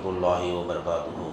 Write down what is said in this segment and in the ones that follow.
ورحمۃ اللہ وبرکاتہ۔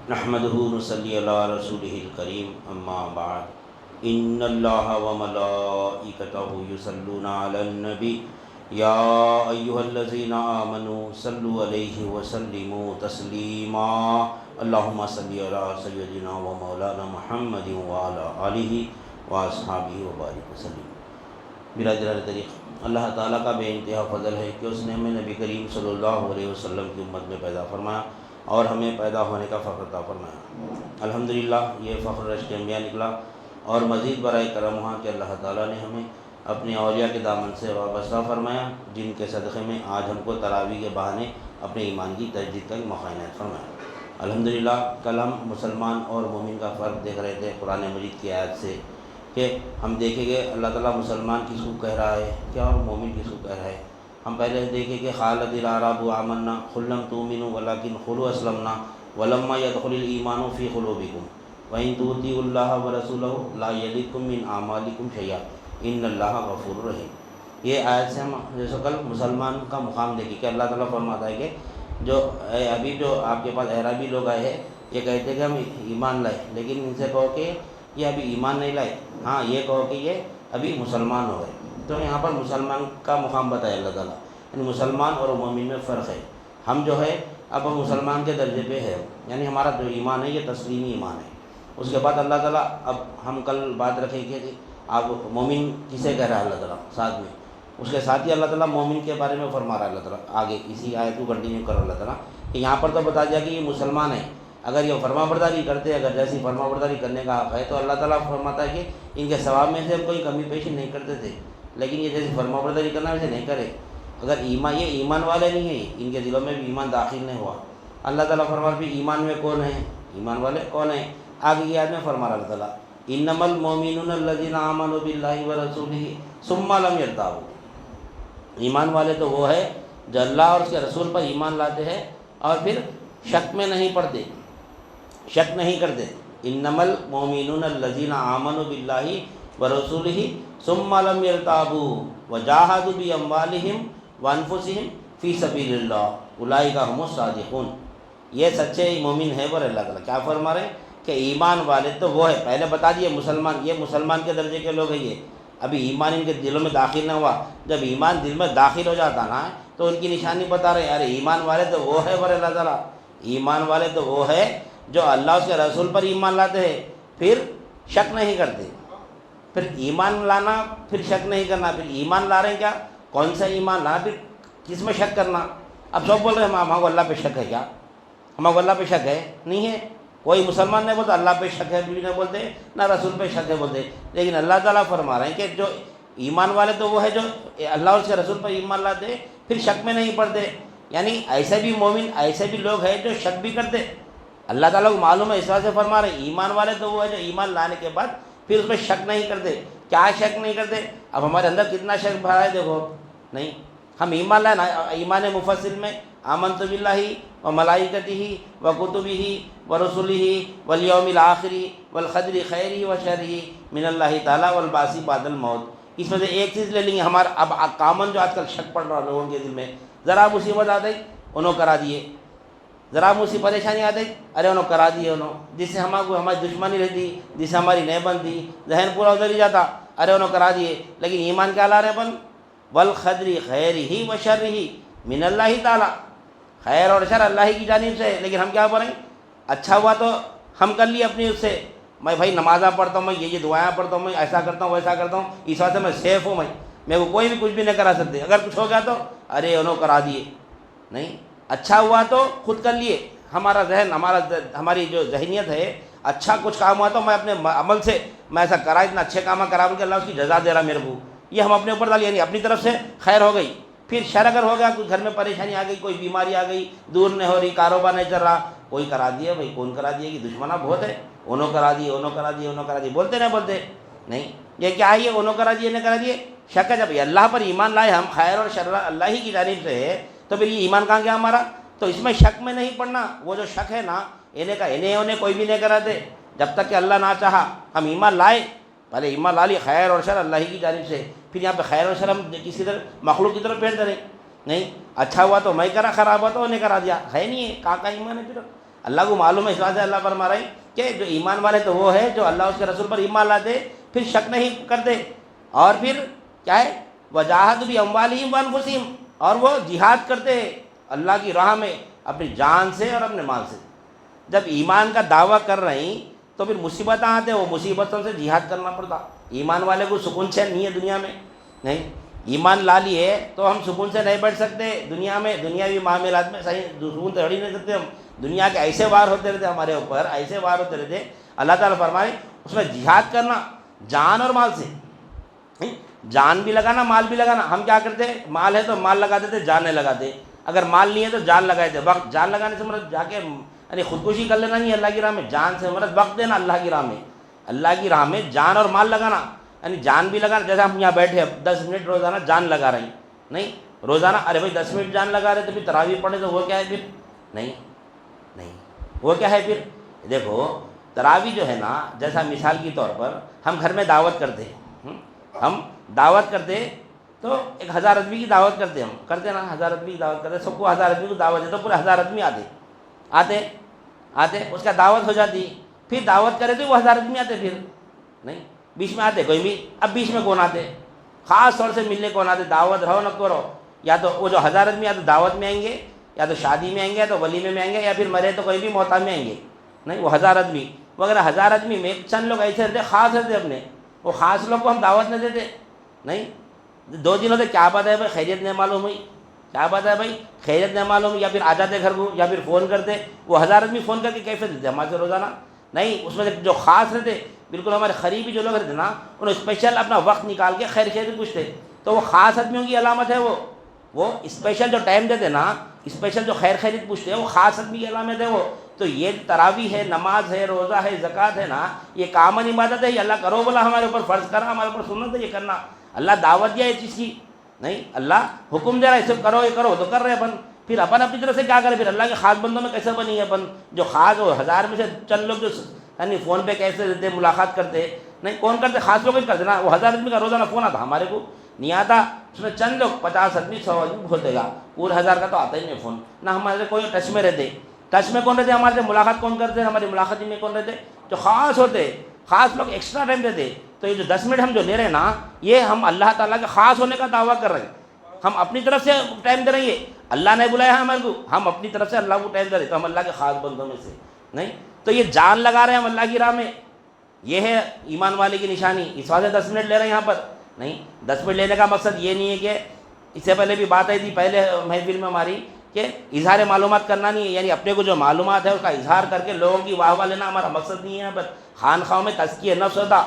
نحمدہ نصلی علی رسولہ الکریم، اما بعد، ان اللہ وملائکتہ یصلون علی النبی یا ایھا الذین آمنوا صلوا علیہ وسلموا تسلیما، اللہم صلی علی سیدنا و مولانا محمد وعلی آلہ واصحابہ وبارک وسلم۔ برادران طریق، اللہ تعالیٰ کا بے انتہا فضل ہے کہ اس نے ہمیں نبی کریم صلی اللہ علیہ وسلم کی امت میں پیدا فرمایا اور ہمیں پیدا ہونے کا فخر عطا فرمایا۔ الحمدللہ یہ فخر رشک انبیاء نکلا، اور مزید برائے کرم ہوا کہ اللہ تعالیٰ نے ہمیں اپنے اولیاء کے دامن سے وابستہ فرمایا، جن کے صدقے میں آج ہم کو تراویح کے بہانے اپنے ایمان کی تجدید کا موقع عنایت فرمایا۔ الحمدللہ کل ہم مسلمان اور مومن کا فرق دیکھ رہے تھے قرآن مجید کی آیت سے، کہ ہم دیکھیں گے اللہ تعالیٰ مسلمان کس کو کہہ رہا ہے کیا اور مومن کس کو کہہ رہا ہے۔ ہم پہلے دیکھیں کہ قالت الاعراب آمنا قل لم تؤمنوا ولکن قولوا اسلمنا ولما يدخل الایمان فی قلوبکم وان تطیعوا اللہ ورسولہ لا یلدکم من اعمالکم شیئا ان اللہ غفور رحیم۔ یہ آیت سے ہم جیسے کل مسلمان کا مقام دیکھیں کہ اللہ تعالیٰ فرماتا ہے کہ ابھی جو آپ کے پاس اعرابی لوگ آئے ہیں، یہ کہتے ہیں کہ ہم ایمان لائے، لیکن ان سے کہو کہ یہ ابھی ایمان نہیں لائے، ہاں یہ کہو کہ یہ ابھی مسلمان ہو گئے۔ تو یہاں پر مسلمان کا مقام بتایا اللہ تعالیٰ، یعنی مسلمان اور مومن میں فرق ہے۔ ہم جو ہے اب ہم مسلمان کے درجے پہ ہے، یعنی ہمارا جو ایمان ہے یہ تسلیمی ایمان ہے۔ اس کے بعد اللہ تعالیٰ، اب ہم کل بات رکھیں کہ آپ مومن کسے کہہ رہا ہے اللہ تعالیٰ، ساتھ میں اس کے ساتھ ہی اللہ تعالیٰ مومن کے بارے میں فرما رہا ہے اللہ تعالیٰ آگے اسی آیت کو کنٹینیو کر اللہ تعالیٰ کہ یہاں پر تو بتا دیا کہ یہ مسلمان ہے، اگر یہ فرما برداری کرتے، اگر جیسی فرما برداری کرنے کا حق ہے تو اللہ تعالیٰ فرماتا ہے کہ ان کے ثواب میں سے ہم کوئی کمی پیشی نہیں کرتے تھے، لیکن یہ جیسی فرما برداری کرنا ویسے نہیں کرے۔ اگر یہ ایمان والے نہیں ہیں، ان کے دلوں میں بھی ایمان داخل نہیں ہوا، اللہ تعالیٰ فرماتا ہے ایمان میں کون ہیں، ایمان والے کون ہیں؟ آگے کی آیت میں فرما رہا اللہ تعالیٰ انما المؤمنون الذین آمنوا باللہ ورسولہ ثم لم یرتابوا۔ ایمان والے تو وہ ہے جو اللہ اور اس کے رسول پر ایمان لاتے ہیں اور پھر شک میں نہیں پڑتے، شک نہیں کرتے۔ انما المؤمنون الذین آمنوا باللہ ورسولہ ثم لم یرتابوا وجاہدوا باموالہم وانفسہم فی سبیل اللہ اولئک ھم الصادقون۔ یہ سچے مومن ہے، اور اللہ تعالیٰ کیا فرما رہے ہیں کہ ایمان والے تو وہ ہے، پہلے بتا دیے مسلمان، یہ مسلمان کے درجے کے لوگ ہیں، یہ ابھی ایمان ان کے دلوں میں داخل نہ ہوا۔ جب ایمان دل میں داخل ہو جاتا نا تو ان کی نشانی بتا رہے ہیں، ارے ایمان والے تو وہ ہے، اور اللہ تعالیٰ ایمان والے تو وہ ہے جو اللہ اس کے رسول پر ایمان لاتے ہیں، پھر شک نہیں کرتے۔ پھر ایمان لانا، پھر شک نہیں کرنا، پھر ایمان لا رہے ہیں کیا، کون سا ایمان لانا، پھر کس میں شک کرنا۔ اب سب بول رہے ہیں ہمارا اللہ پہ شک ہے، کیا ہمارا اللہ پہ شک ہے؟ نہیں ہے، کوئی مسلمان نہیں بولتا اللہ پہ شک ہے، بھی نہیں بولتے، نہ رسول پہ شک ہے بولتے، لیکن اللہ تعالیٰ فرما رہے ہیں کہ جو ایمان والے تو وہ ہے جو اللہ اور اس کے رسول پر ایمان لاتے ہیں پھر شک میں نہیں پڑتے۔ یعنی ایسے بھی مومن، ایسے بھی لوگ ہیں جو شک بھی کرتے، اللہ تعالیٰ کو معلوم ہے، اس وجہ سے فرما رہے ہیں ایمان والے تو وہ ہے جو ایمان لانے کے بعد پھر اس میں شک نہیں کرتے۔ کیا شک نہیں کرتے؟ اب ہمارے اندر کتنا شک بھرا ہے دیکھو، نہیں ہم ایمان لائے نا، ایمان مفصل میں آمنت باللہ و ملائکتہ و کتبہ و رسلہ والیوم الآخر والقدر خیرہ و شرہ من اللہ تعالیٰ والبعث بعد الموت۔ اس میں سے ایک چیز لے لیں گے، ہمارا اب کامن جو آج کل شک پڑ رہا لوگوں کے دل میں، ذرا مصیبت آ گئی انہوں کرا دیے، ذرا مجھے پریشانی آ گئی ارے انہوں کرا دیے، انہوں جس سے ہماری دشمنی رہتی، جس سے ہماری نہیں بنتی، ذہن پورا ادھر ہی جاتا، ارے انہوں کرا دیے، لیکن ایمان کیا لا رہے بن والقدر خیرہ و شرہ من اللہ تعالیٰ، خیر اور شر اللہ کی جانب سے ہے، لیکن ہم کیا کریں، اچھا ہوا تو ہم کر لیے اپنی اس سے، میں بھائی نمازاں پڑھتا ہوں، میں یہ دعائیں پڑھتا ہوں، میں ایسا کرتا ہوں ویسا کرتا ہوں، اس واسطے میں سیف ہوں، میں کو کوئی بھی کچھ بھی نہیں کرا سکتے، اگر کچھ ہو گیا تو ارے انہوں کرا دیے۔ نہیں، اچھا ہوا تو خود کر لیے، ہمارا ذہن، ہماری جو ذہنیت ہے، اچھا کچھ کام ہوا تو میں اپنے عمل سے میں ایسا کرا، اتنا اچھے کام کرا بول کے اللہ اس کی جزا دے رہا میرے کو، یہ ہم اپنے اوپر ڈالی، یعنی اپنی طرف سے خیر ہو گئی۔ پھر شر اگر ہو گیا، کوئی گھر میں پریشانی آ گئی، کوئی بیماری آ گئی، دور نہیں ہو رہی، کاروبار نہیں چل رہا، کوئی کرا دیا، بھائی کون کرا دیا کہ دشمنہ بہت ہے، انہوں کرا دیے، انہوں کرا دیے، انہوں کرا دیے، بولتے نہیں بولتے؟ نہیں، یہ کیا ہے، یہ انہوں کرا دیے نہیں کرا دیے، شک ہے۔ جب یہ اللہ پر ایمان لائے ہم، خیر اور شر اللہ ہی کی جانب سے ہے، تو پھر یہ ایمان کہاں گیا ہمارا؟ تو اس میں شک میں نہیں پڑنا، وہ جو شک ہے نا، انہیں کوئی بھی نہیں کراتے، جب تک کہ اللہ نہ چاہا ہم ایمان لائے، پہلے ایمان لا لی، خیر اور شر اللہ ہی کی جانب سے، پھر یہاں پہ خیر اور شر ہم کسی طرح مخلوق کی طرف پھیرتے نہیں، نہیں اچھا ہوا تو میں کرا، خراب ہوا تو انہیں کرا دیا، ہے نہیں ہے، کہاں کا ایمان ہے پھر؟ اللہ کو معلوم ہے، اس واسطے اللہ فرما رہے ہیں کہ جو ایمان والے تو وہ ہے جو اللہ اس کے رسول پر ایمان لاتے، پھر شک نہیں کرتے، اور پھر کیا ہے وجاہد بھی اموالہم وانفسہم، اور وہ جہاد کرتے اللہ کی راہ میں اپنی جان سے اور اپنے مال سے۔ جب ایمان کا دعویٰ کر رہے ہیں تو پھر مصیبتیں آتے، وہ مصیبتوں سے جہاد کرنا پڑتا۔ ایمان والے کو سکون چین نہیں ہے دنیا میں، نہیں، ایمان لا لیے تو ہم سکون سے نہیں بیٹھ سکتے دنیا میں، دنیاوی معاملات میں صحیح سکون تو ہڑ ہی نہیں سکتے ہم۔ دنیا کے ایسے وار ہوتے رہتے ہمارے اوپر، ایسے وار ہوتے رہتے، اللہ تعالیٰ فرمائے اس میں جہاد کرنا جان اور مال سے، جان بھی لگانا مال بھی لگانا۔ ہم کیا کرتے، مال ہے تو مال لگا دیتے، جان نہیں لگاتے، اگر مال نہیں ہے تو جان لگائے تھے۔ وقت، جان لگانے سے مراد جا کے یعنی خودکشی کر لینا نہیں اللہ کی راہ میں، جان سے مراد وقت دینا اللہ کی راہ میں، اللہ کی راہ میں جان اور مال لگانا، یعنی جان بھی لگانا۔ جیسے ہم یہاں بیٹھے اب 10 منٹ روزانہ جان لگا رہے ہیں، نہیں روزانہ، ارے بھائی 10 منٹ جان لگا رہے تو پھر تراویح پڑھے تو وہ کیا ہے پھر؟ نہیں نہیں، وہ کیا ہے پھر؟ دیکھو تراویح جو ہے نا، جیسا مثال کے طور پر ہم گھر میں دعوت کرتے ہیں، ہم دعوت کرتے تو 1000 آدمی کی دعوت کرتے، ہم کرتے نا، 1000 آدمی کی دعوت کرتے، سب کو 1000 آدمی کو دعوت دے تو پورے 1000 آدمی آتے اس کا دعوت ہو جاتی، پھر دعوت کرے تو وہ 1000 آدمی آتے، پھر نہیں بیچ میں آتے کوئی بھی، اب بیچ میں کون آتے؟ خاص طور سے ملنے کون آتے؟ دعوت رہو نہ کرو، یا تو وہ جو 1000 آدمی یا تو دعوت میں آئیں گے، یا تو شادی میں آئیں گے، یا تو ولیمے میں آئیں گے، یا پھر مرے تو کوئی بھی موتا میں آئیں گے، نہیں وہ 1000 آدمی۔ وغیرہ 1000 آدمی میں چند لوگ ایسے رہتے خاص رہتے اپنے، وہ خاص لوگ کو ہم دعوت نہیں دیتے، نہیں 2 دن ہوتے، کیا بات ہے بھائی خیریت نہیں معلوم ہوئی، کیا بات ہے بھائی خیریت نہیں معلوم ہوئی، یا پھر آ جاتے گھر کو، یا پھر فون کرتے، وہ 1000 آدمی فون کر کے کیسے دیتے ہمارے سے روزانہ؟ نہیں، اس میں جو خاص رہتے بالکل ہمارے قریبی جو لوگ رہتے نا، انہیں اسپیشل اپنا وقت نکال کے خیر خیریت پوچھتے، تو وہ خاص آدمیوں کی علامت ہے، وہ اسپیشل جو ٹائم دیتے نا، اسپیشل جو خیر خیریت پوچھتے ہیں، وہ خاص آدمی کی علامت ہے وہ۔ تو یہ تراویح ہے، نماز ہے، روزہ ہے، زکوٰۃ ہے نا، یہ کامن عبادت ہے، یہ اللہ کرو بولا، ہمارے اوپر فرض کرا، ہمارے اوپر سنت ہے یہ کرنا، اللہ دعوت دیا یہ چیز کی، نہیں اللہ حکم دے رہا ہے اسے کرو، یہ کرو تو کر رہے اپن، پھر اپن اپنی طرف سے کیا کرے؟ پھر اللہ کے خاص بندوں میں کیسے بنی ہے اپن؟ جو خاص ہو 1000 میں سے چند لوگ جو یعنی فون پہ کیسے دیتے، ملاقات کرتے، نہیں کون کرتے؟ خاص لوگ ہی کرتے نا۔ وہ 1000 آدمی کا روزانہ فون آتا، ہمارے کو نہیں آتا، اس میں چند لوگ 50 آدمی 100 آدمی ہوتے گا، پورے 1000 کا تو آتا ہی نہیں فون، نہ ہمارے سے کوئی ٹچ میں رہتے۔ ٹچ میں کون رہتے ہمارے سے؟ ملاقات کون کرتے؟ ہماری ملاقات میں کون رہتے؟ جو خاص ہوتے، خاص لوگ ایکسٹرا ٹائم دیتے۔ تو یہ جو 10 منٹ ہم جو لے رہے ہیں نا، یہ ہم اللہ تعالیٰ کے خاص ہونے کا دعویٰ کر رہے ہیں، ہم اپنی طرف سے ٹائم دے رہے ہیں، اللہ نے بلایا ہے ہمارے کو، ہم اپنی طرف سے اللہ کو ٹائم دے رہے ہیں، تو ہم اللہ کے خاص بندوں میں سے، نہیں تو یہ جان لگا رہے ہیں ہم اللہ کی راہ میں، یہ ہے ایمان والے کی نشانی۔ اس واسطے 10 منٹ لے رہے ہیں یہاں پر، نہیں 10 منٹ لینے کا مقصد یہ نہیں ہے کہ اس سے پہلے بھی بات آئی تھی پہلے محفل میں ہماری، کہ اظہار معلومات کرنا نہیں ہے، یعنی اپنے کو جو معلومات ہے اس کا اظہار کر کے لوگوں کی واہ واہ لینا ہمارا مقصد نہیں ہے یہاں پر۔ خانخواہوں میں تزکیہ نفس ہوتا،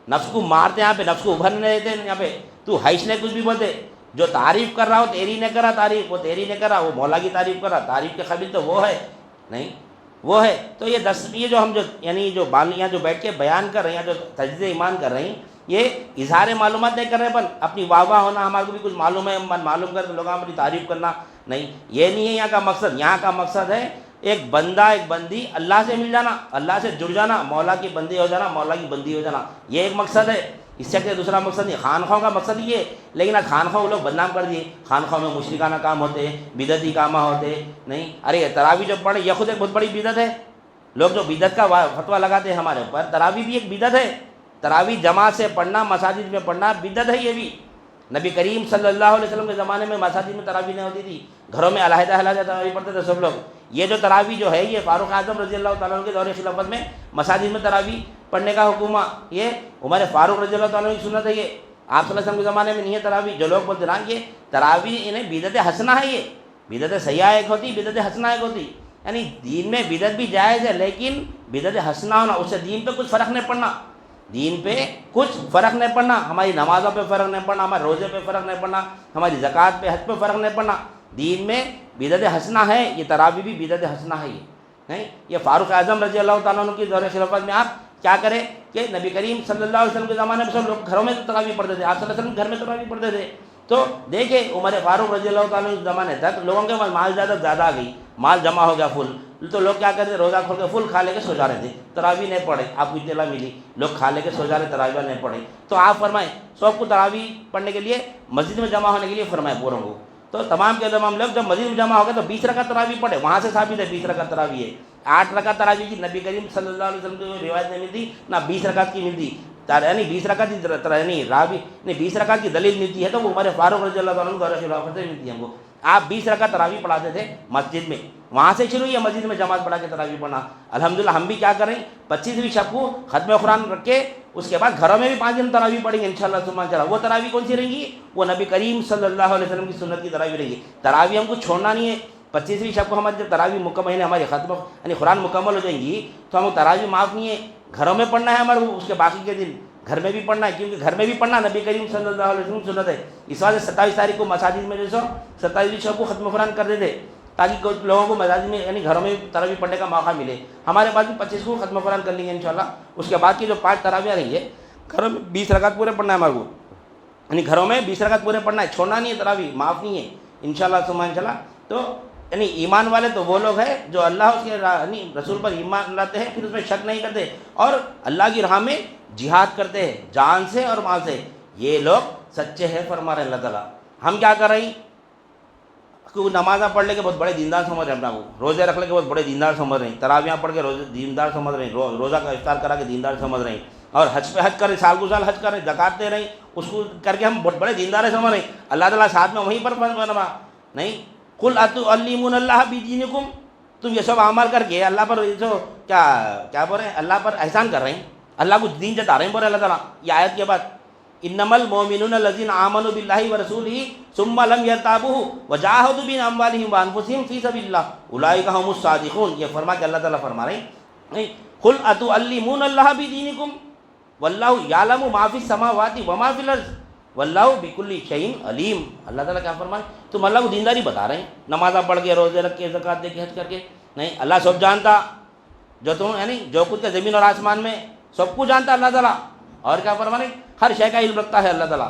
نفس کو مارتے یہاں پہ، نفس کو ابھرنے نہیں دیتے یہاں پہ، تو حیش نے کچھ بھی بولتے، جو تعریف کر رہا ہو تیری نے کرا تعریف، وہ تیری نے کرا، وہ مولا کی تعریف کر رہا، تعریف کے قابل تو وہ ہے، نہیں وہ ہے۔ تو یہ جو ہم جو یعنی جو یہاں جو بیٹھ کے بیان کر رہے ہیں، جو تجدید ایمان کر رہے ہیں، یہ اظہار معلومات نہیں کر رہے ہیں، اپنی واہ واہ ہونا، ہمارے کو بھی کچھ معلوم ہے معلوم کر کے لوگوں اپنی تعریف کرنا، نہیں یہ نہیں ہے یہاں کا مقصد۔ یہاں کا مقصد ہے ایک بندہ ایک بندی اللہ سے مل جانا، اللہ سے جڑ جانا، مولا کی بندی ہو جانا، مولا کی بندی ہو جانا، یہ ایک مقصد ہے، اس سے کہ دوسرا مقصد نہیں۔ خانخواہوں کا مقصد یہ ہے، لیکن آج خانخواہ لوگ بدنام کر دیے، خانخواہ میں مشرکانہ کام ہوتے، بدعتی کام ہوتے، نہیں ارے تراویح جو پڑھے یہ خود ایک بہت بڑی بدعت ہے، لوگ جو بدعت کا فتویٰ لگاتے ہیں ہمارے اوپر، تراویح بھی ایک بدعت ہے، تراویح جماعت سے پڑھنا، مساجد میں پڑھنا بدعت ہے یہ بھی۔ نبی کریم صلی اللہ علیہ وسلم کے زمانے میں مساجد میں تراویح نہیں ہوتی تھی، گھروں میں علیحدہ علیحدہ تراویح پڑھتے تھے سب لوگ۔ یہ جو تراویح جو ہے یہ فاروق اعظم رضی اللہ تعالیٰ عنہ کے دور خلافت میں مساجد میں تراویح پڑھنے کا حکم ہوا، یہ عمر فاروق رضی اللہ تعالیٰ عنہ کی سنت ہے، یہ آپ صلی اللہ علیہ وسلم کے زمانے میں نہیں ہے تراویح۔ جو لوگ بولتے نا یہ تراویح انہیں بدعت حسنہ ہے، یہ بدعت سیاح ایک ہوتی، بدعت حسنہ ایک ہوتی، یعنی دین میں بدعت بھی جائز ہے لیکن بدعت حسنہ ہونا، اس سے دین پہ کچھ فرق نہیں پڑنا، دین پہ کچھ فرق نہیں پڑنا، ہماری نمازوں پہ فرق نہیں پڑنا، ہمارے روزے پہ فرق نہیں پڑنا، ہماری زکوٰۃ پہ حج پہ فرق نہیں پڑنا، دین میں بدعت حسنہ ہے، یہ تراویح بھی بدعت حسنہ ہے، یہ نہیں یہ فاروق اعظم رضی اللہ تعالیٰ عنہ کی دور خلافت میں آپ کیا کریں کہ نبی کریم صلی اللہ علیہ وسلم کے زمانے میں سب لوگ گھروں میں تراویح پڑھتے تھے، آپ صلی اللہ علیہ وسلم گھر میں تراویح پڑھتے تھے، تو دیکھیں عمر فاروق رضی اللہ تعالیٰ عنہ کے زمانے تک لوگوں کے پاس مال زیادہ آ گئی، مال جمع ہو گیا فل، تو لوگ کیا کرتے، روزہ کھول کے فل کھا لے کے سو جا رہے تھے، تراویح نہیں پڑھے، آپ کو اطلاع ملی لوگ کھا لے کے سو جا رہے، تراویح نہیں پڑھے، تو آپ فرمائیں سب کو تراویح پڑھنے کے لیے مسجد میں جمع ہونے کے لیے فرمائیں پوروں کو، تو تمام کے تمام لوگ جب مسجد میں جمع ہو گئے تو 20 رکعت تراویح پڑھے، وہاں سے ثابت ہے 20 رکعت تراویح ہے۔ 8 رکعت تراویح کی نبی کریم صلی اللہ علیہ وسلم کی روایت نہیں ملتی، نہ 20 رکعت کی ملتی، یعنی 20 رکعت کی یعنی راوی نے 20 رکعت کی دلیل ملتی ہے تو وہ عمر فاروق رضی اللہ عنہ کو خلافت سے ملتی ہے ہم کو۔ آپ 20 رکعت تراویح پڑھاتے تھے مسجد میں، وہاں سے شروع ہے مسجد میں جماعت پڑھا کے تراویح پڑھنا۔ الحمدللہ ہم بھی کیا کریں، 25ویں شب کو ختم قرآن رکھ کے اس کے بعد گھروں میں بھی 5 دن تراویح پڑھیں گے انشاءاللہ سبحان اللہ۔ وہ تراویح کون سی رہیں گی؟ وہ نبی کریم صلی اللہ علیہ وسلم کی سنت کی تراویح رہیں گی۔ تراویح ہم کو چھوڑنا نہیں ہے۔ 25ویں شب کو ہماری جب تراویح مکمل ہماری ختم یعنی قرآن مکمل ہو جائیں گی تو ہم کو تراویح معاف نہیں ہے، گھروں میں پڑھنا ہے ہمارے کو، اس کے باقی کے دن گھر میں بھی پڑھنا ہے، کیونکہ گھر میں بھی پڑھنا نبی کریم صلی اللہ علیہ وسلم سنت ہے۔ اس وجہ سے 27 تاریخ کو مساجد میں جو سو 27ویں شب کو ختم قرآن کر دیتے تاکہ کچھ لوگوں کو مساجد میں یعنی گھروں میں تراویح پڑھنے کا موقع ملے۔ ہمارے پاس بھی 25 کو ختم قرآن کر لیں گے انشاءاللہ۔ اس کے بعد کی جو 5 تراویح رہیں گے گھروں میں 20 رکعت پورے پڑھنا ہے ہمارے کو، یعنی گھروں میں 20 رکعت پورے پڑھنا ہے، چھوڑنا نہیں ہے، تراویح معاف نہیں ہے انشاءاللہ سبحان اللہ۔ تو یعنی ایمان والے تو وہ لوگ ہیں جو اللہ اس کے یعنی رسول پر ایمان لاتے ہیں، پھر اس میں شک نہیں کرتے اور اللہ کی راہ میں جہاد کرتے ہیں جان سے اور مال سے، یہ لوگ سچے ہیں فرما رہے ہیں اللہ تعالیٰ۔ ہم کیا کر رہے ہیں کہ نمازاں پڑھ لے کے بہت بڑے دیندار سمجھ رہے ہیں اپنا کو، روزے رکھ لے کے بہت بڑے دیندار سمجھ رہے ہیں، تراویحاں پڑھ کے روزے دیندار سمجھ رہے ہیں، روزہ کا افطار کرا کے دیندار سمجھ رہے ہیں، اور حج پہ حج کر رہے، سال کو سال حج کر رہے، زکات دے رہے ہیں، اس کو کر کے ہم بہت بڑے دیندار سمجھ رہے ہیں۔ اللہ تعالیٰ ساتھ میں وہیں پر بنوا نہیں، قل اتعلمون اللہ بدینکم، تم یہ سب اعمال کر کے اللہ پر جو کیا بول رہے ہیں، اللہ پر احسان کر رہے ہیں، اللہ کو دین جتا رہے ہیں، بولے اللہ تعالیٰ یہ آیت کے بعد انما المؤمنون الذين آمنوا بالله ورسوله ثم لم يرتابوا وجاهدوا باموالهم وانفسهم في سبيل الله اولئك هم الصادقون۔ یہ فرما کہ اللہ تعالیٰ فرما رہے ہیں قل اتعلمون اللہ بدینکم واللہ یعلم ما فی السماوات وما فی الارض واللہ بکل شیء علیم۔ اللہ تعالیٰ کیا فرمائے، تم اللہ کو دینداری بتا رہے ہیں، نمازاں پڑھ کے روزے رکھ کے زکات دے کے حج کر کے، نہیں اللہ سب جانتا، جو تم یعنی جو کچھ کا زمین اور آسمان میں سب کو جانتا اللہ تعالیٰ۔ اور کیا فرمانے، ہر شے کا علم رکھتا ہے اللہ تعالیٰ،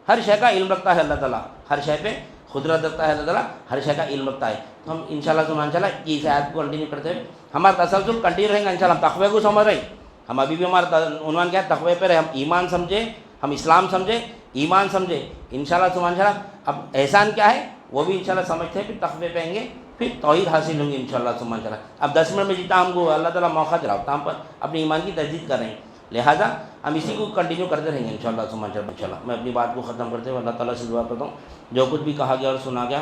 ہر شے کا علم رکھتا ہے اللہ تعالیٰ، ہر شے پہ قدرت رکھتا ہے اللہ تعالیٰ، ہر شے کا علم رکھتا ہے۔ تو ہم انشاءاللہ سبحان اللہ اس آیت کو کنٹینیو کرتے ہوئے ہمارا تسلسل کنٹینیو رہیں گا انشاءاللہ۔ ہم تقوی کو سمجھ رہے ہیں، ہم ابھی بھی ہمارا عنوان کیا ہے، تقوی پہ رہے، ہم ایمان سمجھے، ہم اسلام سمجھے، ایمان سمجھے انشاءاللہ سبحان اللہ۔ اب احسان کیا ہے وہ بھی انشاءاللہ سمجھتے ہیں، پھر تقوی پہ آئیں گے، پھر توحید حاصل ہوں گے انشاءاللہ سبحان اللہ۔ اب 10 منٹ میں جتنا ہم کو اللہ تعالیٰ موقع دے رہا ہوتا ہم پر اپنی ایمان کی تجدید کر رہے ہیں، لہٰذا ہم اسی کو کنٹینیو کرتے رہیں گے انشاءاللہ سبحان اللہ انشاءاللہ۔ میں اپنی بات کو ختم کرتے ہوئے اللہ تعالیٰ سے دعا کرتا ہوں جو کچھ بھی کہا گیا اور سنا گیا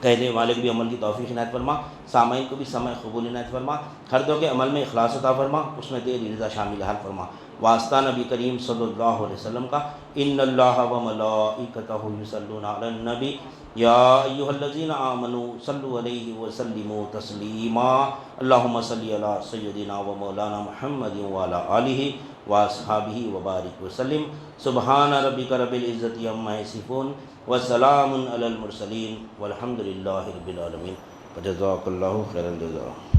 کہنے والے کو بھی عمل کی توفیق عنایت فرما، سامعین کو بھی سمع قبول عنایت فرما، ہر دو کے عمل میں اخلاص عطا فرما، اس میں تیری رضا شامل حال فرما۔ واسطہ نبی کریم صلی اللہ علیہ وسلم کا ان اللہ و ملائکتہ یصلون علی النبی یا ایھا الذین آمنوا صلوا علیہ وسلموا تسلیما اللہم صلی علی سیدنا و مولانا محمد وعلی آلہ واصحابہ وبارک وسلم۔ سبحان ربک رب العزۃ عما یصفون وسلام علی المرسلین والحمد للہ رب العالمین۔ جزاک اللہ خیر الجزاء۔